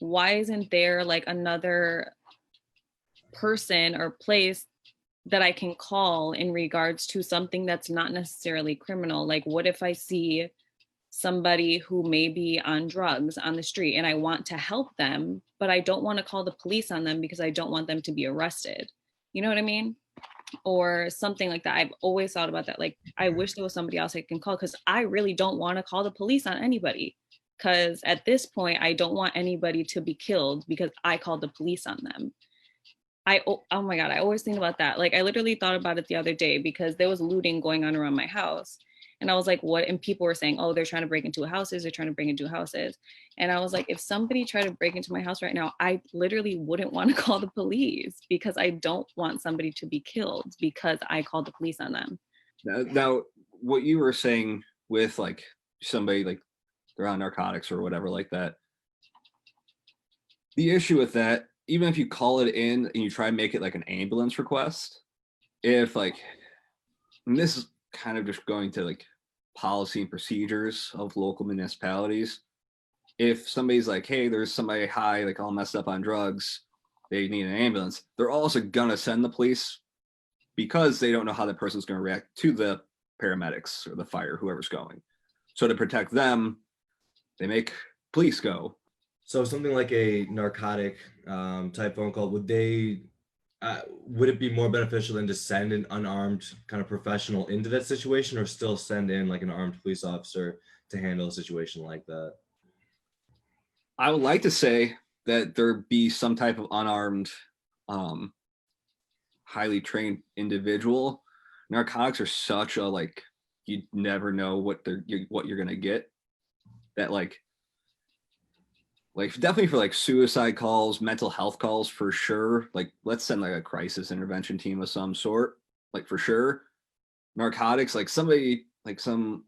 why isn't there like another person or place that I can call in regards to something that's not necessarily criminal? Like, what if I see somebody who may be on drugs on the street and I want to help them, but I don't want to call the police on them because I don't want them to be arrested? You know what I mean? Or something like that. I've always thought about that. Like, I wish there was somebody else I can call, because I really don't want to call the police on anybody. Because at this point, I don't want anybody to be killed because I called the police on them. Oh my God, I always think about that. Like, I literally thought about it the other day because there was looting going on around my house. And I was like, what? And people were saying, oh, they're trying to break into houses. They're trying to break into houses. And I was like, if somebody tried to break into my house right now, I literally wouldn't want to call the police because I don't want somebody to be killed because I called the police on them. Now, what you were saying with like somebody like they're on narcotics or whatever like that, the issue with that, even if you call it in and you try and make it like an ambulance request, if like, and this is kind of just going to like policy and procedures of local municipalities. If somebody's like, hey, there's somebody high, like all messed up on drugs, they need an ambulance, they're also gonna send the police because they don't know how the person's gonna react to the paramedics or the fire, whoever's going. So to protect them, they make police go. So something like a narcotic type phone call, would it be more beneficial than to send an unarmed kind of professional into that situation, or still send in like an armed police officer to handle a situation like that? I would like to say that there be some type of unarmed, highly trained individual. Narcotics are such a like, you never know what you're gonna get. That like definitely for like suicide calls, mental health calls for sure. Like let's send like a crisis intervention team of some sort, like for sure. Narcotics, like somebody like some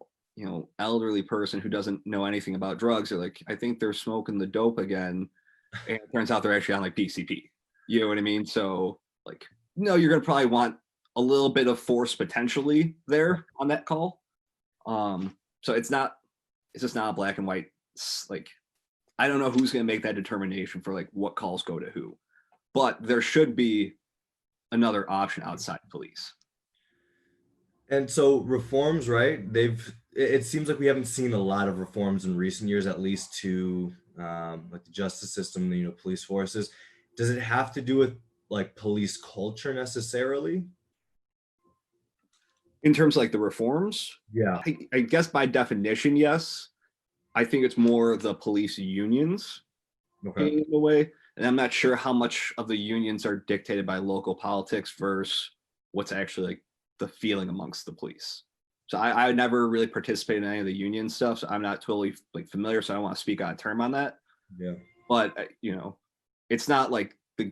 elderly person who doesn't know anything about drugs, or like I think they're smoking the dope again, and it turns out they're actually on like PCP. You know what I mean? So like, no, you're gonna probably want a little bit of force potentially there on that call. So it's just not a black and white. Like I don't know who's going to make that determination for like what calls go to who, but there should be another option outside police. And so reforms, right? It seems like we haven't seen a lot of reforms in recent years, at least to like the justice system, police forces. Does it have to do with like police culture necessarily? In terms of like the reforms? Yeah. I guess by definition, yes. I think it's more the police unions in a way. And I'm not sure how much of the unions are dictated by local politics versus what's actually like the feeling amongst the police. So I never really participated in any of the union stuff. So I'm not totally like familiar. So I don't want to speak out of term on that. Yeah. But, it's not like the,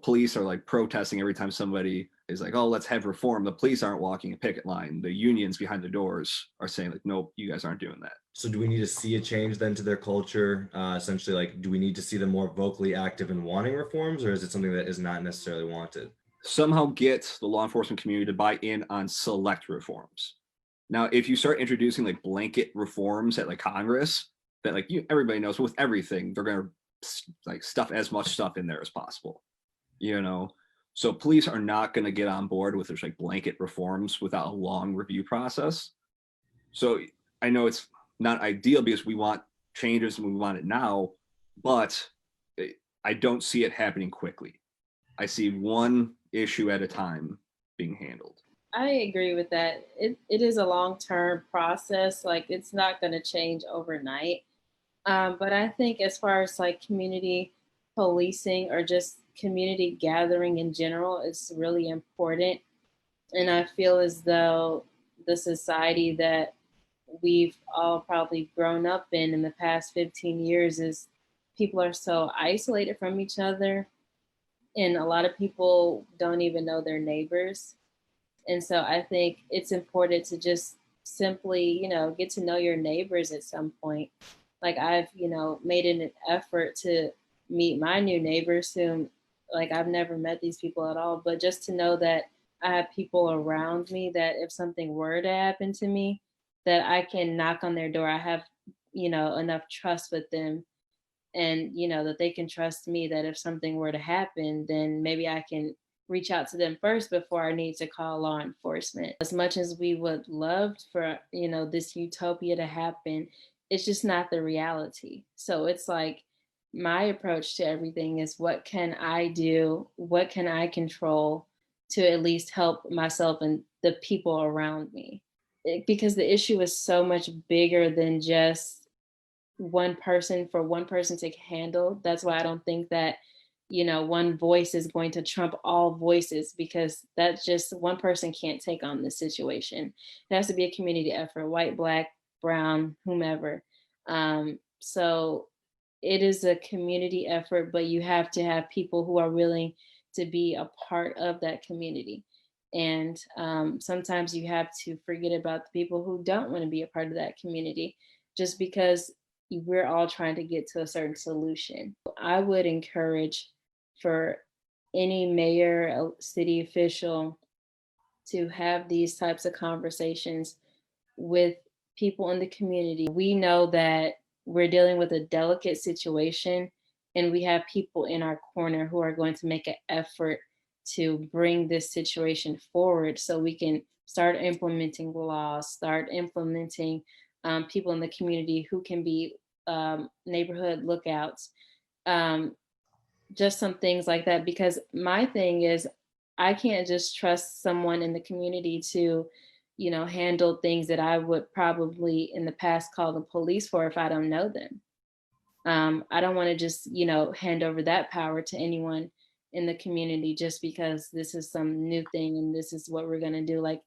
police are like protesting every time somebody is like, oh, let's have reform. The police aren't walking a picket line. The unions behind the doors are saying like, nope, you guys aren't doing that. So do we need to see a change then to their culture? Essentially, like, do we need to see them more vocally active in wanting reforms, or is it something that is not necessarily wanted? Somehow get the law enforcement community to buy in on select reforms. Now, if you start introducing like blanket reforms at like Congress, that like everybody knows with everything, they're going to like stuff as much stuff in there as possible, So police are not going to get on board with there's like blanket reforms without a long review process. So I know it's not ideal because we want changes and we want it now, but I don't see it happening quickly. I see one issue at a time being handled. I agree with that. It is a long-term process. Like it's not going to change overnight. But I think as far as like community policing or just community gathering in general, it's really important. And I feel as though the society that we've all probably grown up in the past 15 years is people are so isolated from each other. And a lot of people don't even know their neighbors. And so I think it's important to just simply, get to know your neighbors at some point. Like I've, made an effort to meet my new neighbors whom like I've never met these people at all, but just to know that I have people around me that if something were to happen to me, that I can knock on their door. I have, enough trust with them and that they can trust me, that if something were to happen, then maybe I can reach out to them first before I need to call law enforcement. As much as we would love for this utopia to happen, it's just not the reality. So it's like, my approach to everything is, what can I do? What can I control to at least help myself and the people around me? Because the issue is so much bigger than just one person, for one person to handle. That's why I don't think that, one voice is going to trump all voices, because that's just, one person can't take on this situation. It has to be a community effort, white, black, brown, whomever. So it is a community effort, but you have to have people who are willing to be a part of that community. And sometimes you have to forget about the people who don't want to be a part of that community, just because we're all trying to get to a certain solution. I would encourage for any mayor, city official, to have these types of conversations with people in the community. We know that we're dealing with a delicate situation, and we have people in our corner who are going to make an effort to bring this situation forward, so we can start implementing laws, start implementing people in the community who can be neighborhood lookouts, just some things like that. Because my thing is, I can't just trust someone in the community to handle things that I would probably in the past call the police for if I don't know them. I don't want to just, hand over that power to anyone in the community just because this is some new thing and this is what we're going to do. Like,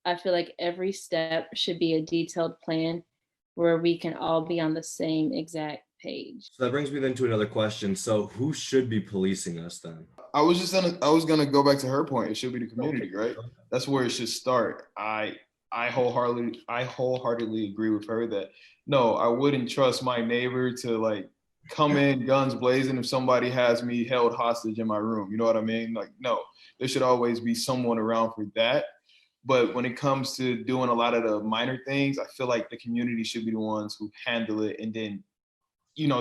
I feel like every step should be a detailed plan where we can all be on the same exact page. So that brings me then to another question. So who should be policing us then? I was gonna go back to her point. It should be the community, right? That's where it should start. I wholeheartedly agree with her that no, I wouldn't trust my neighbor to like come in guns blazing if somebody has me held hostage in my room. You know what I mean? Like, no, there should always be someone around for that. But when it comes to doing a lot of the minor things, I feel like the community should be the ones who handle it and then,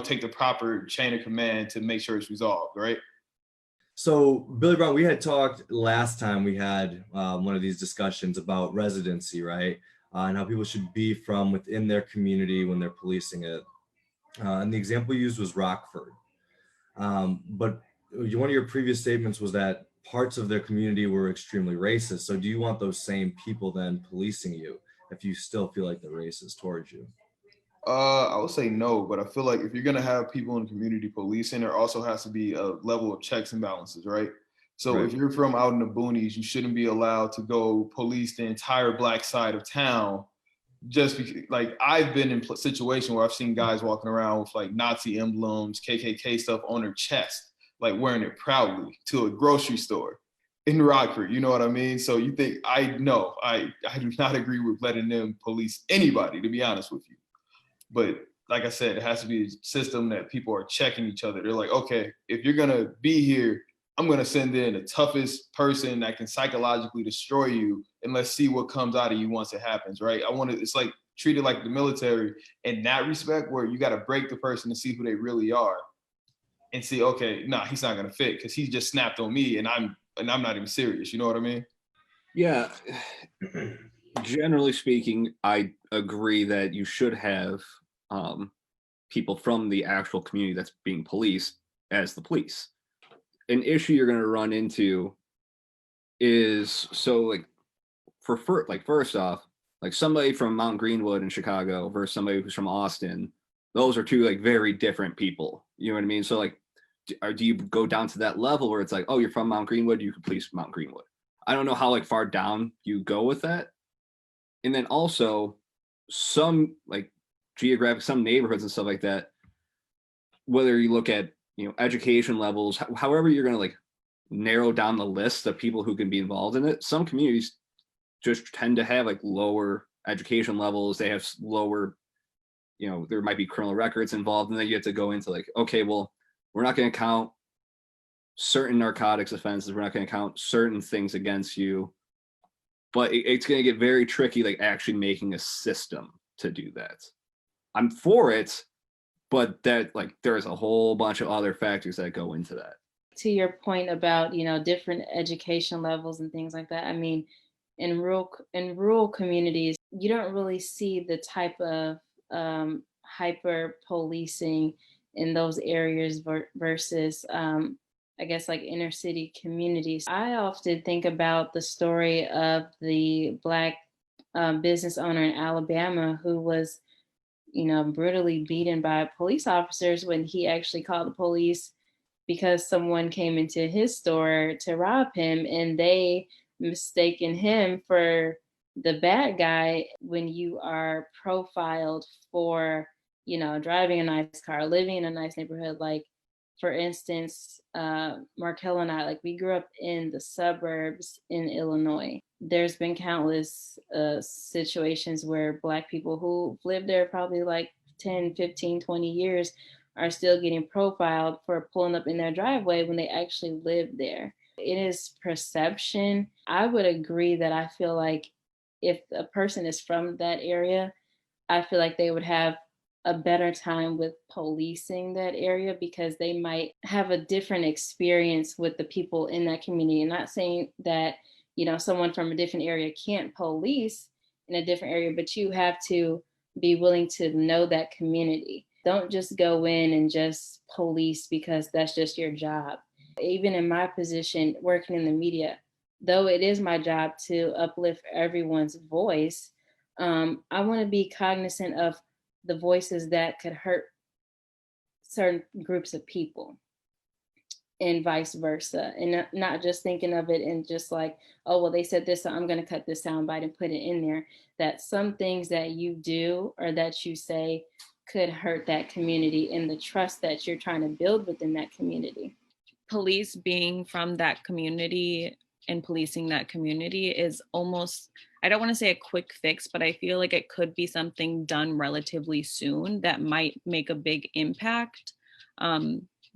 take the proper chain of command to make sure it's resolved, right? So Billy Brown, we had talked last time we had one of these discussions about residency, right? And how people should be from within their community when they're policing it. And the example used was Rockford. But one of your previous statements was that parts of their community were extremely racist. So do you want those same people then policing you if you still feel like they're racist towards you? I would say no, but I feel like if you're gonna have people in community policing, there also has to be a level of checks and balances, right? So Right. if you're from out in the boonies, you shouldn't be allowed to go police the entire black side of town just because, like, I've been in a situation where I've seen guys walking around with like Nazi emblems, KKK stuff on their chest, like wearing it proudly to a grocery store in Rockford. You know what I mean? So you think I do not agree with letting them police anybody, to be honest with you. But like I said, it has to be a system that people are checking each other. They're like, okay, if you're gonna be here, I'm gonna send in the toughest person that can psychologically destroy you, and let's see what comes out of you once it happens, right? It's like treated like the military in that respect, where you got to break the person to see who they really are, and see, okay, nah, he's not gonna fit because he just snapped on me, and I'm not even serious. You know what I mean? Yeah. Generally speaking, I agree that you should have people from the actual community that's being policed as the police. An issue you're going to run into is first off, like somebody from Mount Greenwood in Chicago versus somebody who's from Austin. Those are two like very different people. You know what I mean? So like, do you go down to that level where it's like, oh, you're from Mount Greenwood, you can police Mount Greenwood? I don't know how like far down you go with that. And then also some like some neighborhoods and stuff like that, whether you look at, education levels, however you're going to like narrow down the list of people who can be involved in it. Some communities just tend to have like lower education levels. They have lower, there might be criminal records involved. And then you have to go into like, okay, well, we're not going to count certain narcotics offenses. We're not going to count certain things against you. But it's going to get very tricky, like actually making a system to do that. I'm for it, but that like there's a whole bunch of other factors that go into that. To your point about, different education levels and things like that, I mean, in rural communities, you don't really see the type of hyper policing in those areas versus I guess like inner city communities. I often think about the story of the Black business owner in Alabama who was, brutally beaten by police officers when he actually called the police because someone came into his store to rob him, and they mistaken him for the bad guy. When you are profiled for, driving a nice car, living in a nice neighborhood, like for instance, Markel and I, like we grew up in the suburbs in Illinois. There's been countless situations where Black people who've lived there probably like 10, 15, 20 years are still getting profiled for pulling up in their driveway when they actually live there. It is perception. I would agree that I feel like if a person is from that area, I feel like they would have a better time with policing that area because they might have a different experience with the people in that community. I'm not saying that, someone from a different area can't police in a different area, but you have to be willing to know that community. Don't just go in and just police because that's just your job. Even in my position working in the media, though it is my job to uplift everyone's voice, I want to be cognizant of the voices that could hurt certain groups of people and vice versa. And not just thinking of it and just like, oh, well, they said this, so I'm going to cut this soundbite and put it in there. That some things that you do or that you say could hurt that community and the trust that you're trying to build within that community. Police being from that community and policing that community is almost, I don't want to say a quick fix, but I feel like it could be something done relatively soon that might make a big impact.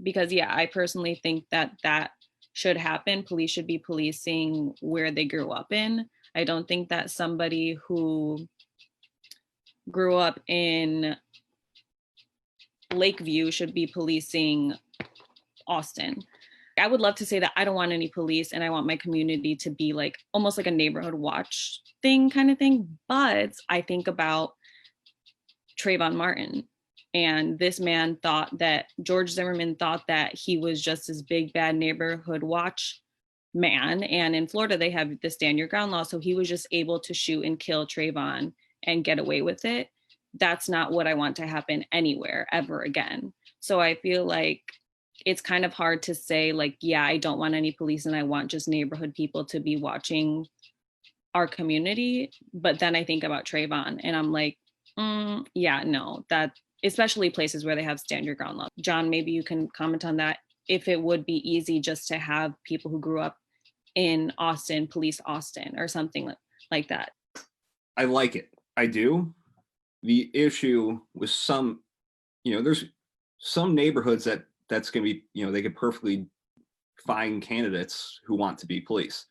Because yeah, I personally think that should happen. Police should be policing where they grew up in. I don't think that somebody who grew up in Lakeview should be policing Austin. I would love to say that I don't want any police and I want my community to be like almost like a neighborhood watch thing kind of thing. But I think about Trayvon Martin, and this man thought that George Zimmerman thought that he was just this big bad neighborhood watch man. And in Florida, they have the stand your ground law. So he was just able to shoot and kill Trayvon and get away with it. That's not what I want to happen anywhere ever again. So I feel like it's kind of hard to say like, yeah, I don't want any police and I want just neighborhood people to be watching our community. But then I think about Trayvon and I'm like, yeah, no, that especially places where they have stand your ground law. John, maybe you can comment on that. If it would be easy just to have people who grew up in Austin police Austin or something like that. I like it. I do. The issue with some, there's some neighborhoods that's going to be, they could perfectly find candidates who want to be police.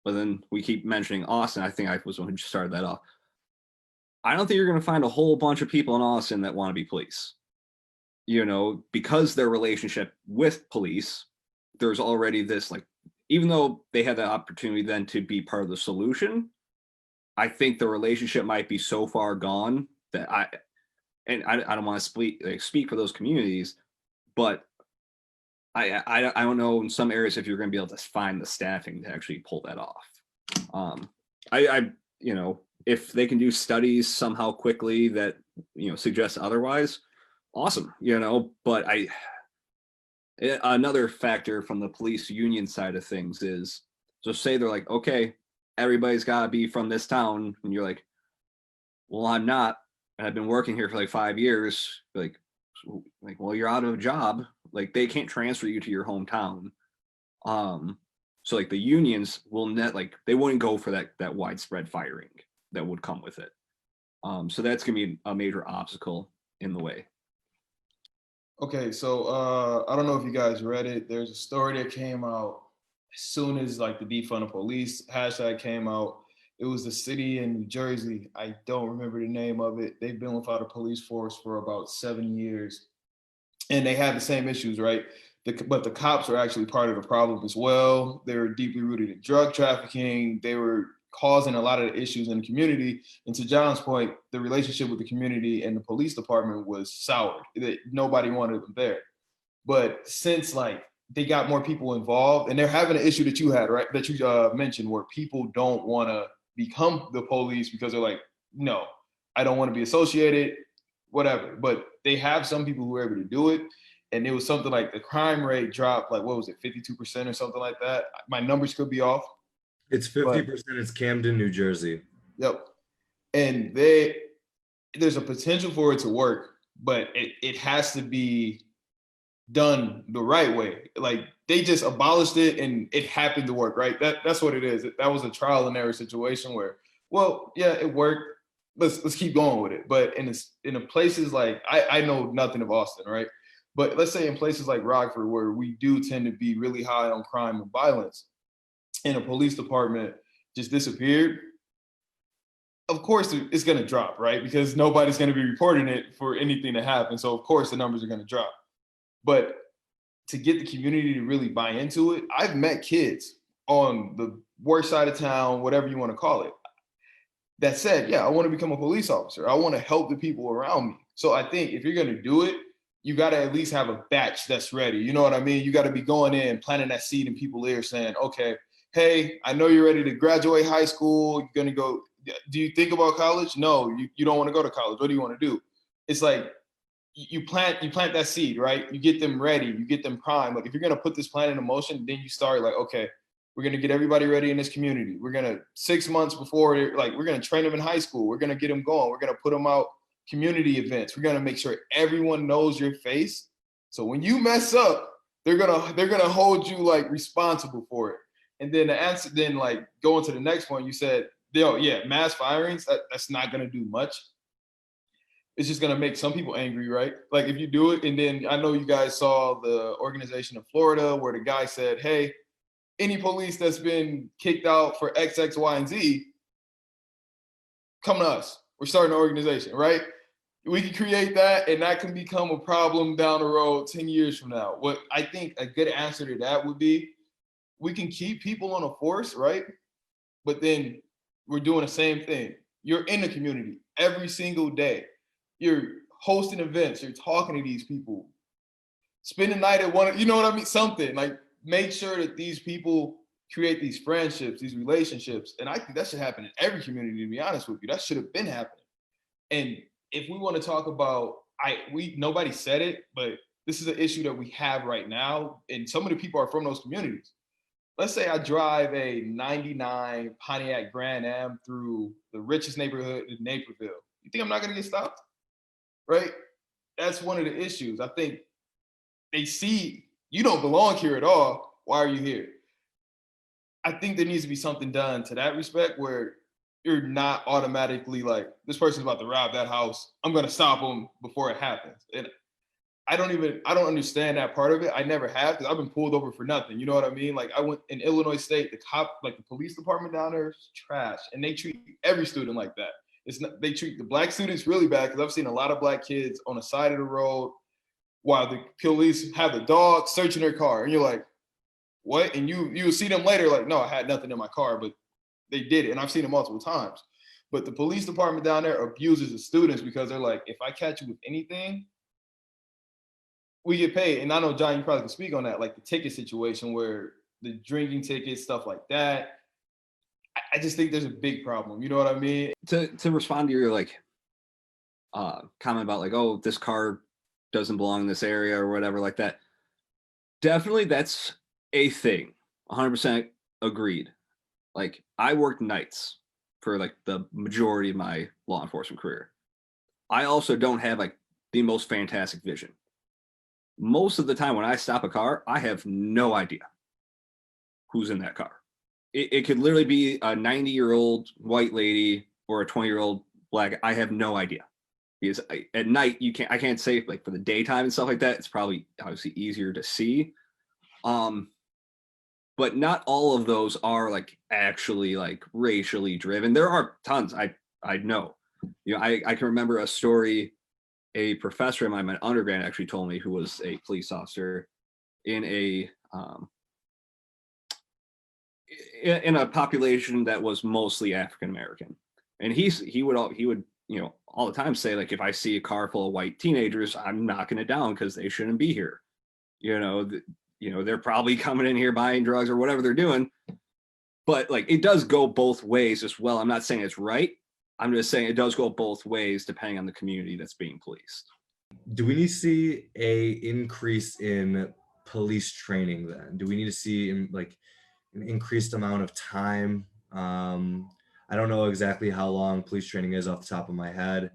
But then we keep mentioning Austin. I think I was the one who just started that off. I don't think you're going to find a whole bunch of people in Austin that want to be police. Because their relationship with police, there's already this, like, even though they had the opportunity then to be part of the solution, I think the relationship might be so far gone that I don't want to speak for those communities, but I don't know in some areas if you're going to be able to find the staffing to actually pull that off. If they can do studies somehow quickly that suggest otherwise, awesome. But another factor from the police union side of things is, so say they're like, okay, everybody's got to be from this town, and you're like, well, I'm not, and I've been working here for like 5 years. Like, well, you're out of a job. Like, they can't transfer you to your hometown. So like the unions will they wouldn't go for that widespread firing that would come with it. So that's gonna be a major obstacle in the way. Okay, so I don't know if you guys read it. There's a story that came out as soon as like the defund the police hashtag came out. It was the city in New Jersey. I don't remember the name of it. They've been without a police force for about 7 years. And they had the same issues, right? But the cops are actually part of the problem as well. They were deeply rooted in drug trafficking. They were causing a lot of the issues in the community. And to John's point, the relationship with the community and the police department was soured. Nobody wanted them there. But since like they got more people involved, and they're having an issue that you had, right? That you mentioned, where people don't want to become the police because they're like, no, I don't want to be associated, whatever. But they have some people who are able to do it. And it was something like the crime rate dropped, like, what was it, 52% or something like that? My numbers could be off. It's 50%. It's Camden, New Jersey. Yep. And there's a potential for it to work, but it has to be done the right way. Like they just abolished it and it happened to work, right? That's what it is. That was a trial and error situation where, well, yeah, it worked. Let's keep going with it. But in the places like I know nothing of Austin, right? But let's say in places like Rockford, where we do tend to be really high on crime and violence, and a police department just disappeared, of course it's going to drop, right? Because nobody's going to be reporting it for anything to happen. So of course the numbers are going to drop. But to get the community to really buy into it, I've met kids on the worst side of town, whatever you want to call it, that said, yeah, I want to become a police officer. I want to help the people around me. So I think if you're going to do it, you got to at least have a batch that's ready. You know what I mean? You got to be going in, planting that seed in people's ears saying, okay, hey, I know you're ready to graduate high school. You're going to go, do you think about college? No, you don't want to go to college. What do you want to do? It's like, you plant that seed, right? You get them ready, you get them primed. Like if you're gonna put this plan into motion, then you start like, okay, we're gonna get everybody ready in this community. We're gonna 6 months before, like we're gonna train them in high school. We're gonna get them going. We're gonna put them out community events. We're gonna make sure everyone knows your face. So when you mess up, they're gonna hold you like responsible for it. And then the answer, then like going to the next point, you said, yeah, mass firings. That's not gonna do much. It's just gonna make some people angry, right? Like if you do it, and then I know you guys saw the organization in Florida where the guy said, hey, any police that's been kicked out for X, X, Y, and Z, come to us. We're starting an organization, right? We can create that, and that can become a problem down the road 10 years from now. What I think a good answer to that would be, we can keep people on a force, right? But then we're doing the same thing. You're in the community every single day. You're hosting events, you're talking to these people, spend the night at one, you know what I mean? Something like make sure that these people create these friendships, these relationships. And I think that should happen in every community, to be honest with you. That should have been happening. And if we want to talk about, nobody said it, but this is an issue that we have right now. And some of the people are from those communities. Let's say I drive a 99 Pontiac Grand Am through the richest neighborhood in Naperville. You think I'm not going to get stopped? Right? That's one of the issues. I think they see you don't belong here at all. Why are you here? I think there needs to be something done to that respect where you're not automatically like, this person's about to rob that house. I'm going to stop them before it happens. And I don't understand that part of it. I never have, because I've been pulled over for nothing. You know what I mean? Like I went in Illinois State, the police department down there is trash, and they treat every student like that. They treat the black students really bad, because I've seen a lot of black kids on the side of the road while the police have a dog searching their car, and you're like, what? And you see them later like, no, I had nothing in my car, but they did it, and I've seen it multiple times. But the police department down there abuses the students because they're like, if I catch you with anything, we get paid. And I know, John, you probably can speak on that, like the ticket situation where the drinking tickets, stuff like that. I just think there's a big problem. You know what I mean? To respond to your like comment about like, oh, this car doesn't belong in this area or whatever like that. Definitely that's a thing. 100% agreed. Like I worked nights for like the majority of my law enforcement career. I also don't have like the most fantastic vision. Most of the time when I stop a car, I have no idea who's in that car. It could literally be a 90-year-old white lady or a 20-year-old black. I have no idea, because at night I can't say, like for the daytime and stuff like that, it's probably obviously easier to see. but not all of those are like actually like racially driven. There are tons. I know. You know, I can remember a story a professor of mine, my undergrad, actually told me, who was a police officer in a in a population that was mostly African American, and he would you know all the time say, like, if I see a car full of white teenagers, I'm knocking it down because they shouldn't be here. You know, you know, they're probably coming in here buying drugs or whatever they're doing. But like, it does go both ways as well. I'm not saying it's right. I'm just saying it does go both ways depending on the community that's being policed. Do we need to see a increase in police training then? Do we need to see like an increased amount of time? I don't know exactly how long police training is off the top of my head.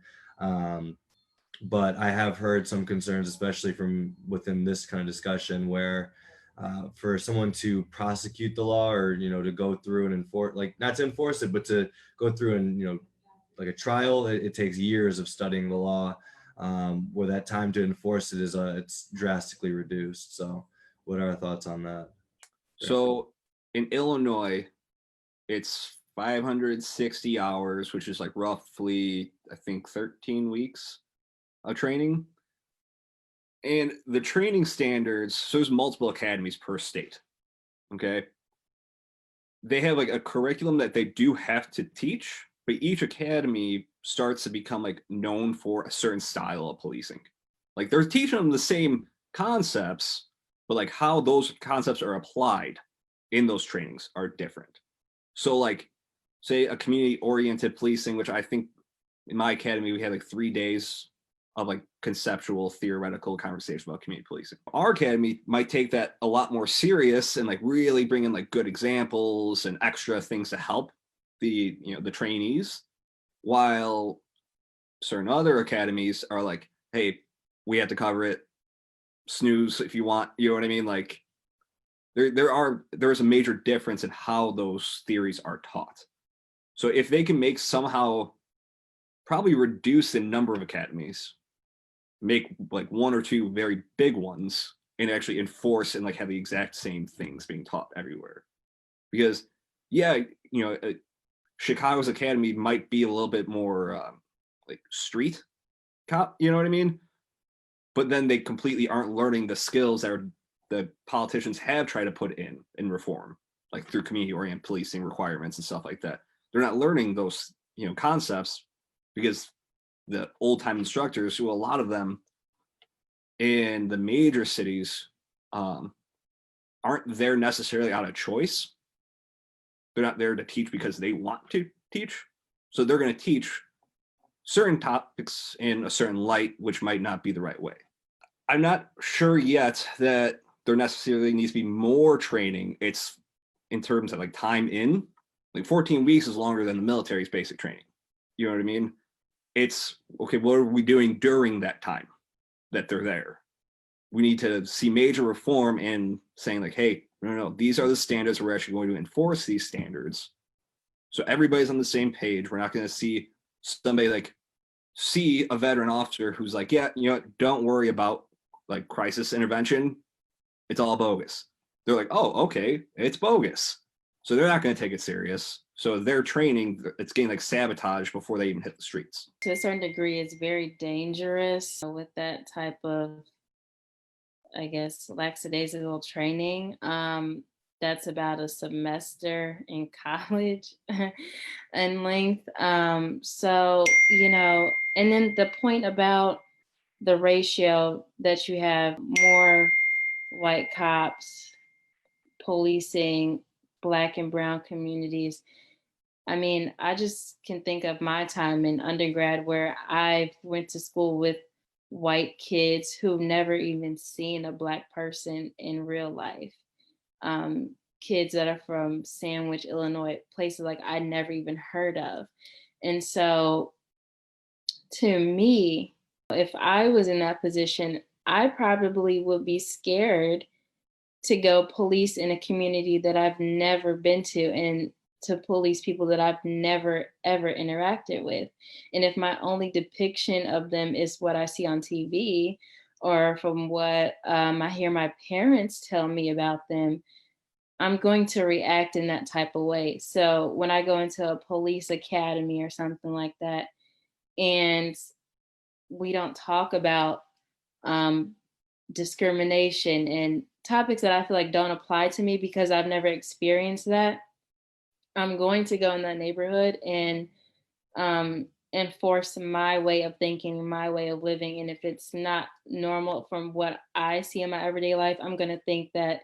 But I have heard some concerns, especially from within this kind of discussion, where for someone to prosecute the law, or, you know, to go through and enforce, like, not to enforce it, but to go through and, you know, like a trial, it takes years of studying the law, where that time to enforce it is it's drastically reduced. So what are our thoughts on that? So in Illinois, it's 560 hours, which is like roughly, I think, 13 weeks of training. And the training standards, so there's multiple academies per state. Okay. They have like a curriculum that they do have to teach, but each academy starts to become like known for a certain style of policing. Like, they're teaching them the same concepts, but like how those concepts are applied in those trainings are different. So like, say a community oriented policing, which I think in my academy, we had like 3 days of like conceptual theoretical conversation about community policing. Our academy might take that a lot more serious and like really bring in like good examples and extra things to help the, you know, the trainees, while certain other academies are like, hey, we have to cover it, snooze if you want, you know what I mean? Like, there's a major difference in how those theories are taught. So if they can make somehow probably reduce the number of academies, make like 1 or 2 very big ones, and actually enforce and like have the exact same things being taught everywhere. Because yeah, you know, Chicago's academy might be a little bit more like street cop, you know what I mean? But then they completely aren't learning the skills that the politicians have tried to put in reform, like through community oriented policing requirements and stuff like that. They're not learning those, you know, concepts, because the old time instructors, who a lot of them in the major cities aren't there necessarily out of choice. They're not there to teach because they want to teach. So they're going to teach certain topics in a certain light, which might not be the right way. I'm not sure yet that there necessarily needs to be more training. It's in terms of like time in, like 14 weeks is longer than the military's basic training. You know what I mean? It's okay, what are we doing during that time that they're there? We need to see major reform in saying like, hey, no, these are the standards. We're actually going to enforce these standards. So everybody's on the same page. We're not going to see somebody like see a veteran officer who's like, yeah, you know what, don't worry about like crisis intervention. It's all bogus. They're like, oh, okay, it's bogus. So they're not going to take it serious. So their training, it's getting like sabotaged before they even hit the streets. To a certain degree, it's very dangerous with that type of, I guess, lackadaisical training. That's about a semester in college in length. So, you know, and then the point about the ratio that you have more white cops policing Black and brown communities. I mean, I just can think of my time in undergrad where I went to school with white kids who've never even seen a Black person in real life. Kids that are from Sandwich, Illinois, places like I never even heard of. And so to me, if I was in that position, I probably would be scared to go police in a community that I've never been to, and to police people that I've never ever interacted with. And if my only depiction of them is what I see on TV, or from what I hear my parents tell me about them, I'm going to react in that type of way. So when I go into a police academy or something like that, and we don't talk about um, discrimination and topics that I feel like don't apply to me because I've never experienced that, I'm going to go in that neighborhood and enforce my way of thinking, my way of living. And if it's not normal from what I see in my everyday life, I'm going to think that,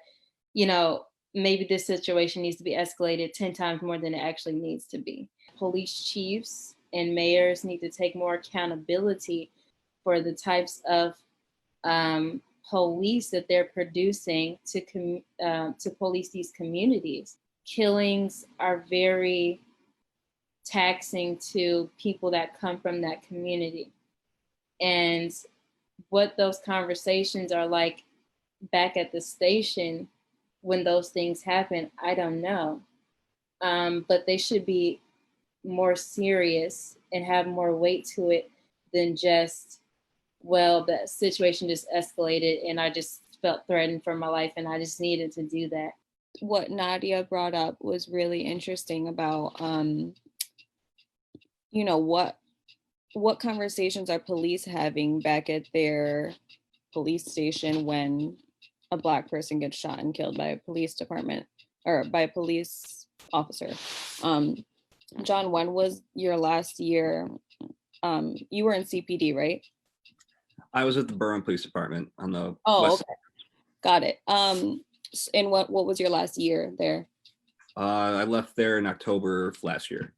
you know, maybe this situation needs to be escalated 10 times more than it actually needs to be. Police chiefs and mayors need to take more accountability for the types of police that they're producing to police these communities. Killings are very taxing to people that come from that community. And what those conversations are like back at the station when those things happen, I don't know. But they should be more serious and have more weight to it than just, well, the situation just escalated and I just felt threatened for my life and I just needed to do that. What Nadia brought up was really interesting about, you know, what conversations are police having back at their police station when a Black person gets shot and killed by a police department or by a police officer. John, when was your last year? You were in CPD, right? I was at the Berwyn Police Department on the Oh, west. okay. Got it. And what was your last year there? I left there in October of last year.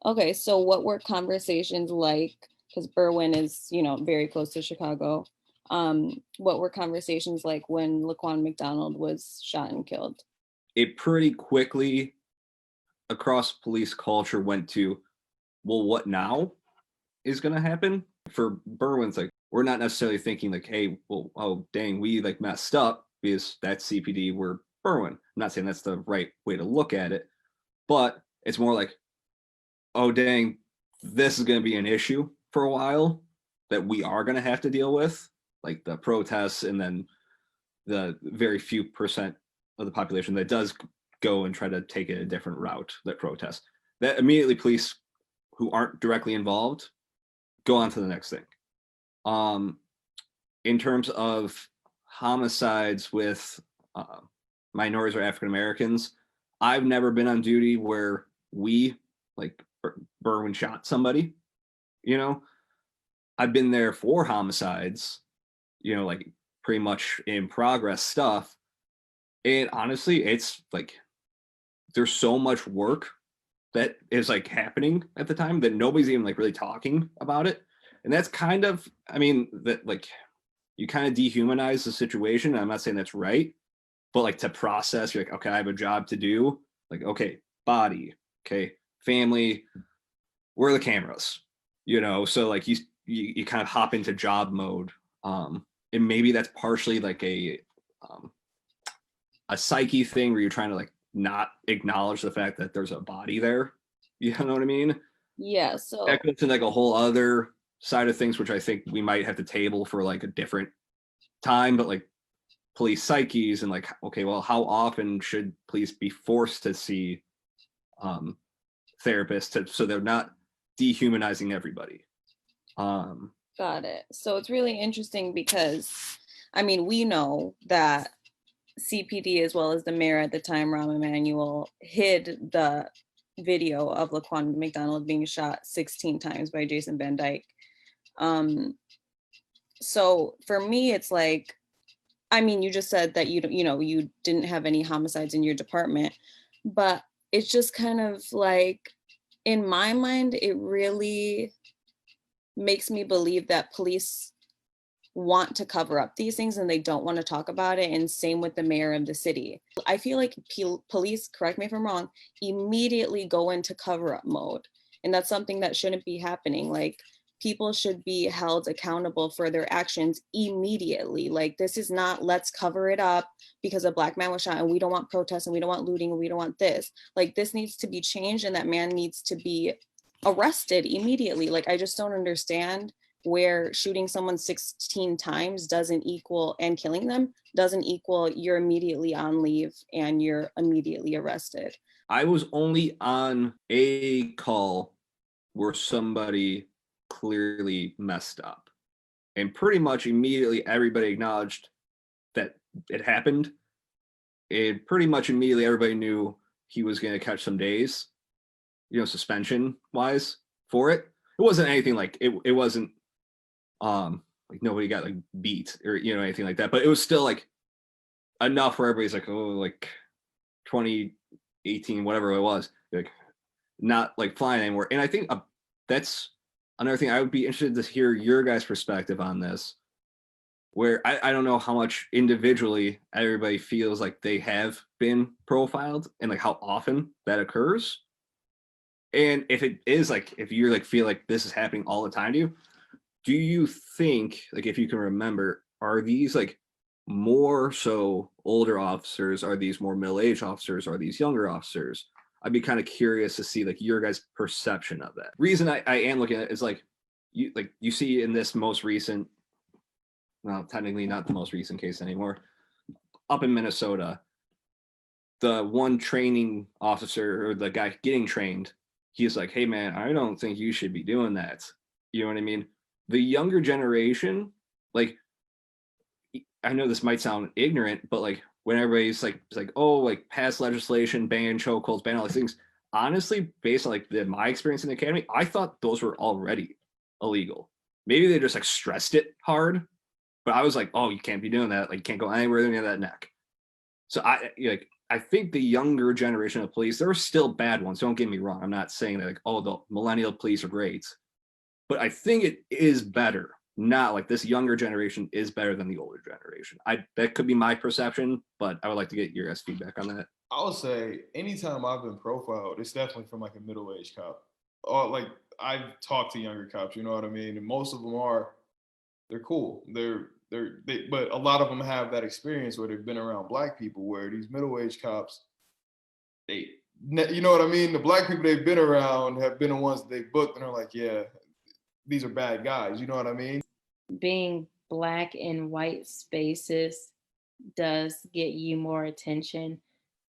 Okay, so what were conversations like? Because Berwyn is, you know, very close to Chicago. What were conversations like when Laquan McDonald was shot and killed? It pretty quickly across police culture went to, well, what now is going to happen? For Berwyn's, like, we're not necessarily thinking like, hey, well, oh, dang, we like messed up because that's CPD, we're Berwyn. I'm not saying that's the right way to look at it, but it's more like, oh, dang, this is going to be an issue for a while that we are going to have to deal with, like the protests and then the very few percent of the population that does go and try to take it a different route that protests. That immediately police who aren't directly involved go on to the next thing. In terms of homicides with minorities or African Americans, I've never been on duty where we, like Berwyn shot somebody, you know. I've been there for homicides, you know, like pretty much in progress stuff. And honestly, it's like, there's so much work that is like happening at the time that nobody's even like really talking about it. And that's kind of, I mean, that like, you kind of dehumanize the situation. I'm not saying that's right, but like to process, you're like, okay, I have a job to do. Like, okay, body, okay, family, where are the cameras? You know, so like you kind of hop into job mode. And maybe that's partially like a psyche thing where you're trying to like not acknowledge the fact that there's a body there. You know what I mean? Yeah, so that goes to like a whole other side of things, which I think we might have to table for like a different time, but like police psyches and like, okay, well, how often should police be forced to see therapists so they're not dehumanizing everybody? Got it. So it's really interesting because, I mean, we know that CPD as well as the mayor at the time, Rahm Emanuel, hid the video of Laquan McDonald being shot 16 times by Jason Van Dyke. So for me, it's like, I mean, you just said that you didn't have any homicides in your department, but it's just kind of like, in my mind, it really makes me believe that police want to cover up these things and they don't want to talk about it. And same with the mayor of the city. I feel like police, correct me if I'm wrong, immediately go into cover up mode. And that's something that shouldn't be happening. Like, people should be held accountable for their actions immediately. Like, this is not, let's cover it up because a Black man was shot and we don't want protests and we don't want looting and we don't want this. Like, this needs to be changed and that man needs to be arrested immediately. Like, I just don't understand where shooting someone 16 times doesn't equal, and killing them doesn't equal you're immediately on leave and you're immediately arrested. I was only on a call where somebody clearly messed up, and pretty much immediately everybody acknowledged that it happened. And pretty much immediately everybody knew he was going to catch some days, suspension wise for it. It wasn't anything like it wasn't like nobody got like beat or anything like that, but it was still like enough where everybody's like, oh, like 2018, whatever it was, like not like flying anymore. And I think that's another thing I would be interested to hear your guys' perspective on this, where I don't know how much individually everybody feels like they have been profiled and like how often that occurs. And if it is like, if you're like, feel like this is happening all the time to you, do you think, like, if you can remember, are these like more so older officers? Are these more middle-aged officers? Are these younger officers? I'd be kind of curious to see like your guys' perception of that. Reason I am looking at it is like you see in this most recent, well, technically not the most recent case anymore, up in Minnesota, the one training officer or the guy getting trained, he's like, hey man, I don't think you should be doing that. You know what I mean? The younger generation, like, I know this might sound ignorant, but like when everybody's like, it's like, oh, like pass legislation, ban chokeholds, ban all these things. Honestly, based on like my experience in the academy, I thought those were already illegal. Maybe they just like stressed it hard, but I was like, oh, you can't be doing that. Like, you can't go anywhere near that neck. So I think the younger generation of police, there are still bad ones. Don't get me wrong. I'm not saying that like, oh, the millennial police are great, but I think it is better. Not like this younger generation is better than the older generation. That could be my perception, but I would like to get your guys' feedback on that. I would say anytime I've been profiled, it's definitely from like a middle-aged cop. Or like I've talked to younger cops, you know what I mean? And most of them they're cool. But a lot of them have that experience where they've been around black people, where these middle-aged cops, you know what I mean? The black people they've been around have been the ones that they booked and are like, yeah, these are bad guys. You know what I mean? Being black in white spaces does get you more attention,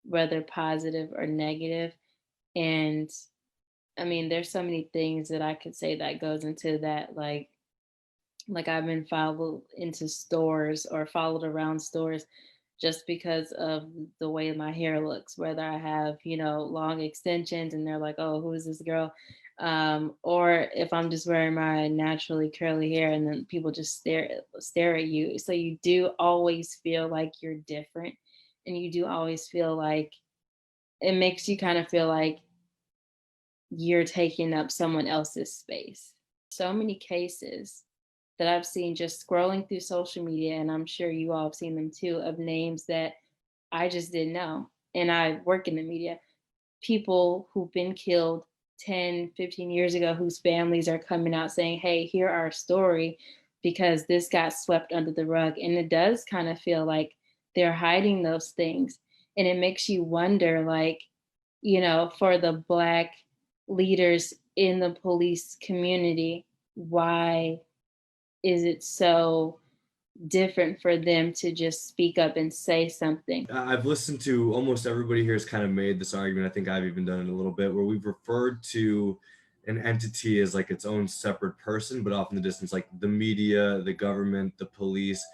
whether positive or negative. And I mean, there's so many things that I could say that goes into that. Like I've been followed into stores or followed around stores just because of the way my hair looks, whether I have, long extensions and they're like, oh, who is this girl? Or if I'm just wearing my naturally curly hair and then people just stare at you. So you do always feel like you're different, and you do always feel like it makes you kind of feel like you're taking up someone else's space. So many cases that I've seen just scrolling through social media, and I'm sure you all have seen them too, of names that I just didn't know. And I work in the media. People who've been killed 10, 15 years ago, whose families are coming out saying, hey, hear our story, because this got swept under the rug. And it does kind of feel like they're hiding those things. And it makes you wonder, like, for the Black leaders in the police community, why is it so different for them to just speak up and say something? I've listened to almost everybody here has kind of made this argument. I think I've even done it a little bit, where we've referred to an entity as like its own separate person, but off in the distance, like the media, the government, the police,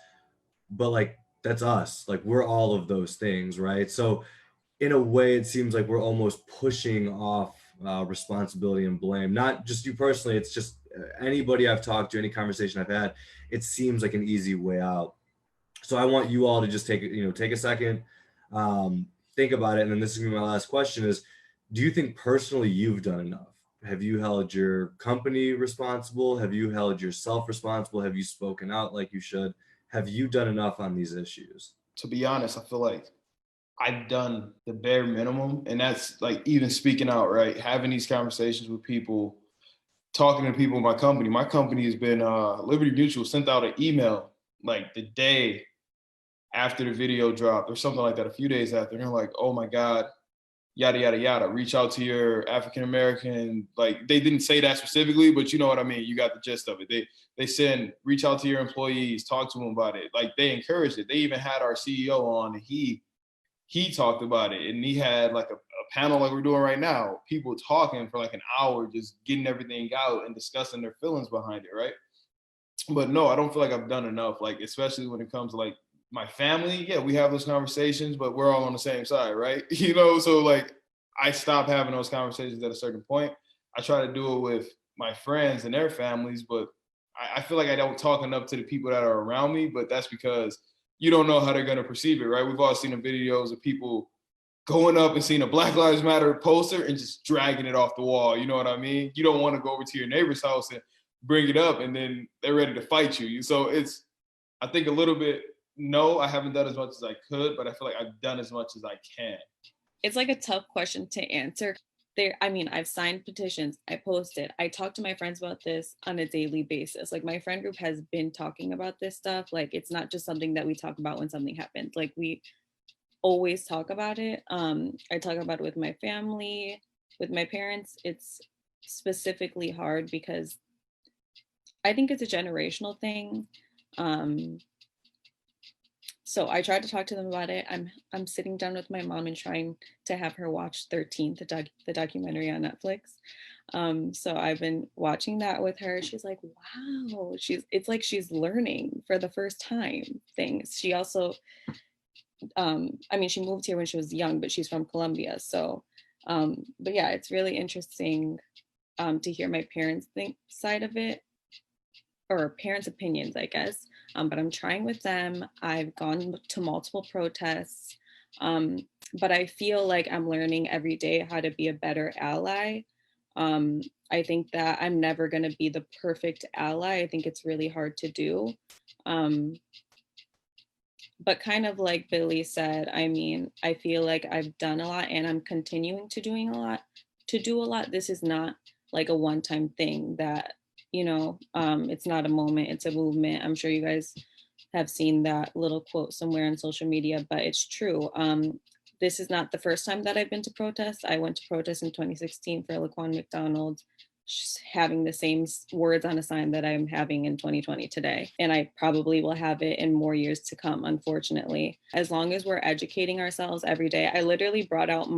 but like that's us. Like we're all of those things, right? So in a way, it seems like we're almost pushing off responsibility and blame. Not just you personally, it's just anybody I've talked to, any conversation I've had, it seems like an easy way out. So I want you all to just take a second, think about it. And then this is gonna be my last question is, do you think personally you've done enough? Have you held your company responsible? Have you held yourself responsible? Have you spoken out like you should? Have you done enough on these issues? To be honest, I feel like I've done the bare minimum, and that's like even speaking out, right? Having these conversations with people, talking to people in my company. My company has been, Liberty Mutual sent out an email like the day after the video dropped or something like that, a few days after. And they're like, oh my God, yada, yada, yada. Reach out to your African-American, like they didn't say that specifically, but you know what I mean? You got the gist of it. They said, reach out to your employees, talk to them about it. Like they encouraged it. They even had our CEO on and he talked about it, and he had like a panel like we're doing right now, people talking for like an hour, just getting everything out and discussing their feelings behind it, right? But no, I don't feel like I've done enough, like especially when it comes to like my family. Yeah, we have those conversations, but we're all on the same side, right? You know, so like I stopped having those conversations at a certain point. I try to do it with my friends and their families, but I feel like I don't talk enough to the people that are around me, but that's because you don't know how they're going to perceive it, right? We've all seen the videos of people going up and seeing a Black Lives Matter poster and just dragging it off the wall. You know what I mean? You don't want to go over to your neighbor's house and bring it up and then they're ready to fight you. So it's, I think a little bit, no, I haven't done as much as I could, but I feel like I've done as much as I can. It's like a tough question to answer. I mean, I've signed petitions, I posted, I talk to my friends about this on a daily basis. Like my friend group has been talking about this stuff. Like it's not just something that we talk about when something happens. Like we always talk about it. I talk about it with my family, with my parents. It's specifically hard because I think it's a generational thing. So I tried to talk to them about it. I'm sitting down with my mom and trying to have her watch 13th, the documentary on Netflix. So I've been watching that with her. She's like, wow, it's like she's learning for the first time things. She also, I mean, she moved here when she was young, but she's from Colombia. So, but yeah, it's really interesting to hear my parents' side of it, or parents' opinions, I guess. But I'm trying with them. I've gone to multiple protests, but I feel like I'm learning every day how to be a better ally. I think that I'm never going to be the perfect ally. I think it's really hard to do. But kind of like Billy said, I mean, I feel like I've done a lot and I'm continuing to do a lot. This is not like a one-time thing that, you know, it's not a moment, it's a movement. I'm sure you guys have seen that little quote somewhere on social media, but it's true. This is not the first time that I've been to protest. I went to protest in 2016 for Laquan McDonald, having the same words on a sign that I'm having in 2020 today. And I probably will have it in more years to come, unfortunately. As long as we're educating ourselves every day. I literally brought out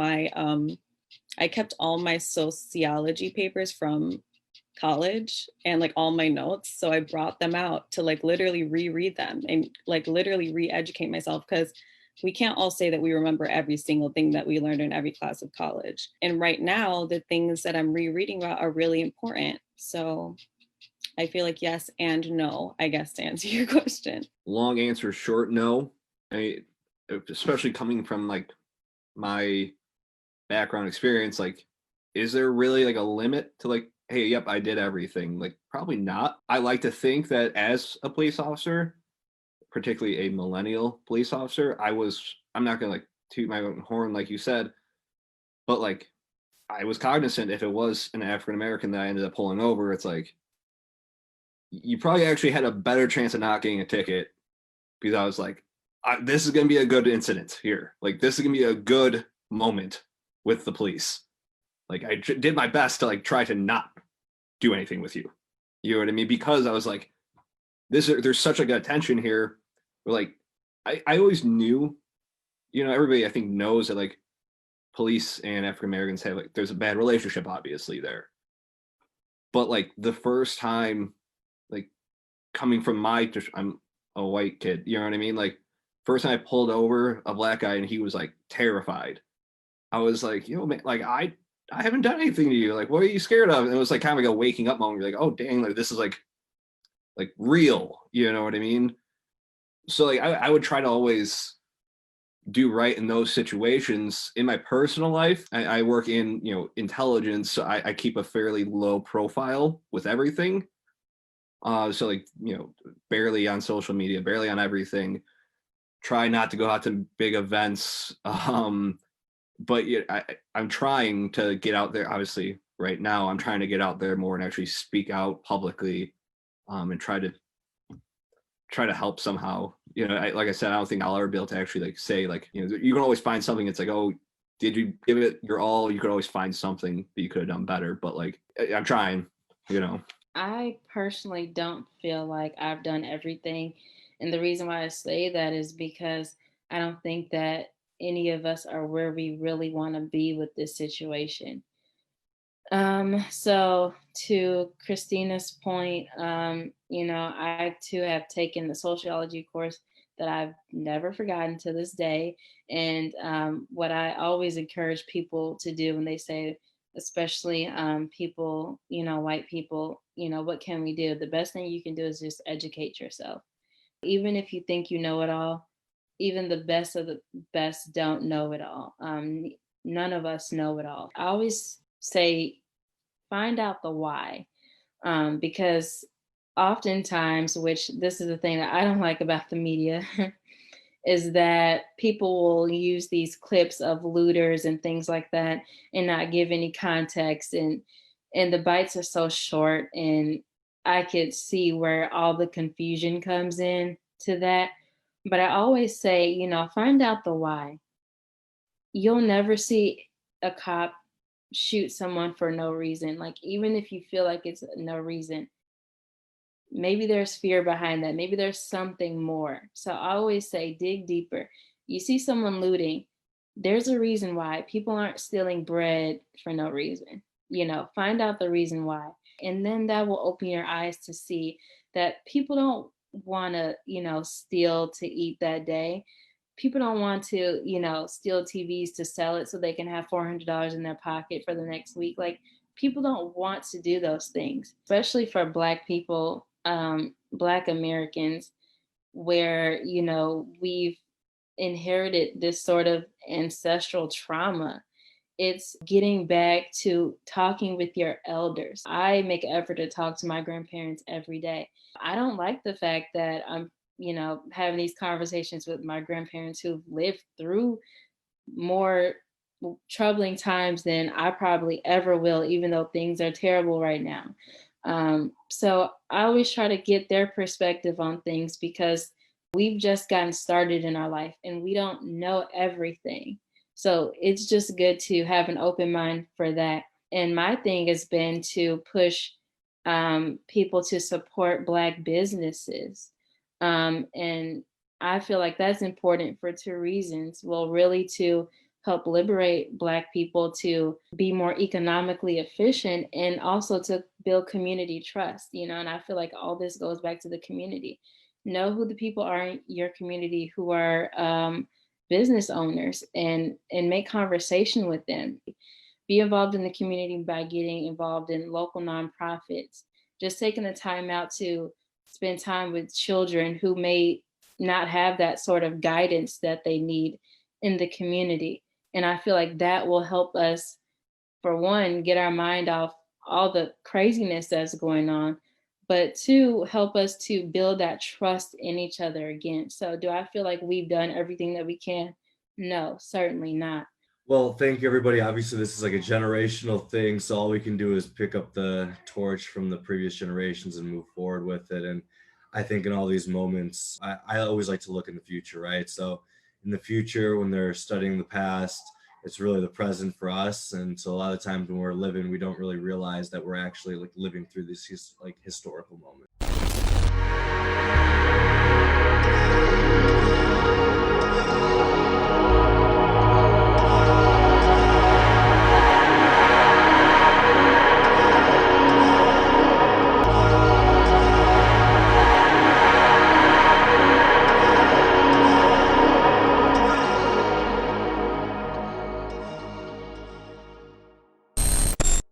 I kept all my sociology papers from college and like all my notes. So I brought them out to like literally reread them and like literally re-educate myself, because we can't all say that we remember every single thing that we learned in every class of college. And right now, the things that I'm rereading about are really important. So I feel like yes and no, I guess, to answer your question. Long answer, short no. Especially coming from like my background experience, like, is there really like a limit to like, hey, yep, I did everything? Like, probably not. I like to think that as a police officer, particularly a millennial police officer, I'm not gonna like toot my own horn like you said, but like I was cognizant if it was an African American that I ended up pulling over, it's like you probably actually had a better chance of not getting a ticket, because I was like, this is gonna be a good incident here. Like this is gonna be a good moment with the police. Like I did my best to like try to not do anything with you. You know what I mean? Because I was like, there's such a good tension here. But like, I always knew, you know, everybody I think knows that like police and African Americans have like, there's a bad relationship obviously there. But like the first time, like coming from I'm a white kid, you know what I mean? Like first time I pulled over a black guy and he was like terrified. I was like, you know, man, like I haven't done anything to you. Like, what are you scared of? And it was like kind of like a waking up moment. You're like, oh dang, like this is like real. You know what I mean? So like I would try to always do right in those situations. In my personal life, I work in, you know, intelligence, so I keep a fairly low profile with everything. So like, you know, barely on social media, barely on everything. Try not to go out to big events. But yeah, I'm trying to get out there. Obviously, right now, I'm trying to get out there more and actually speak out publicly, and try to help somehow. You know, like I said, I don't think I'll ever be able to actually like say like, you know, you can always find something. It's like, oh, did you give it your all? You could always find something that you could have done better, but like, I'm trying, you know. I personally don't feel like I've done everything. And the reason why I say that is because I don't think that any of us are where we really want to be with this situation. So to Christina's point, I too have taken the sociology course that I've never forgotten to this day. And what I always encourage people to do when they say, especially people, white people, what can we do? The best thing you can do is just educate yourself. Even if you think you know it all, even the best of the best don't know it all. None of us know it all. I always say, find out the why, because oftentimes, which this is the thing that I don't like about the media, is that people will use these clips of looters and things like that and not give any context, and the bites are so short, and I could see where all the confusion comes in to that. But I always say, find out the why. You'll never see a cop shoot someone for no reason. Like, even if you feel like it's no reason, maybe there's fear behind that. Maybe there's something more. So I always say, dig deeper. You see someone looting, there's a reason why. People aren't stealing bread for no reason. Find out the reason why. And then that will open your eyes to see that people don't want to, steal to eat that day. People don't want to, steal TVs to sell it so they can have $400 in their pocket for the next week. Like, people don't want to do those things, especially for Black people, Black Americans, where, we've inherited this sort of ancestral trauma. It's getting back to talking with your elders. I make an effort to talk to my grandparents every day. I don't like the fact that I'm, having these conversations with my grandparents who've lived through more troubling times than I probably ever will, even though things are terrible right now. So I always try to get their perspective on things, because we've just gotten started in our life and we don't know everything. So it's just good to have an open mind for that. And my thing has been to push people to support Black businesses. And I feel like that's important for two reasons. Well, really to help liberate Black people to be more economically efficient, and also to build community trust, and I feel like all this goes back to the community. Know who the people are in your community who are business owners, and make conversation with them. Be involved in the community by getting involved in local nonprofits. Just taking the time out to spend time with children who may not have that sort of guidance that they need in the community. And I feel like that will help us, for one, get our mind off all the craziness that's going on, but two, help us to build that trust in each other again. So do I feel like we've done everything that we can? No, certainly not. Well, thank you, everybody. Obviously, this is like a generational thing, so all we can do is pick up the torch from the previous generations and move forward with it. And I think in all these moments, I always like to look in the future, right? So in the future, when they're studying the past, it's really the present for us. And so a lot of times when we're living, we don't really realize that we're actually like living through this historical moment.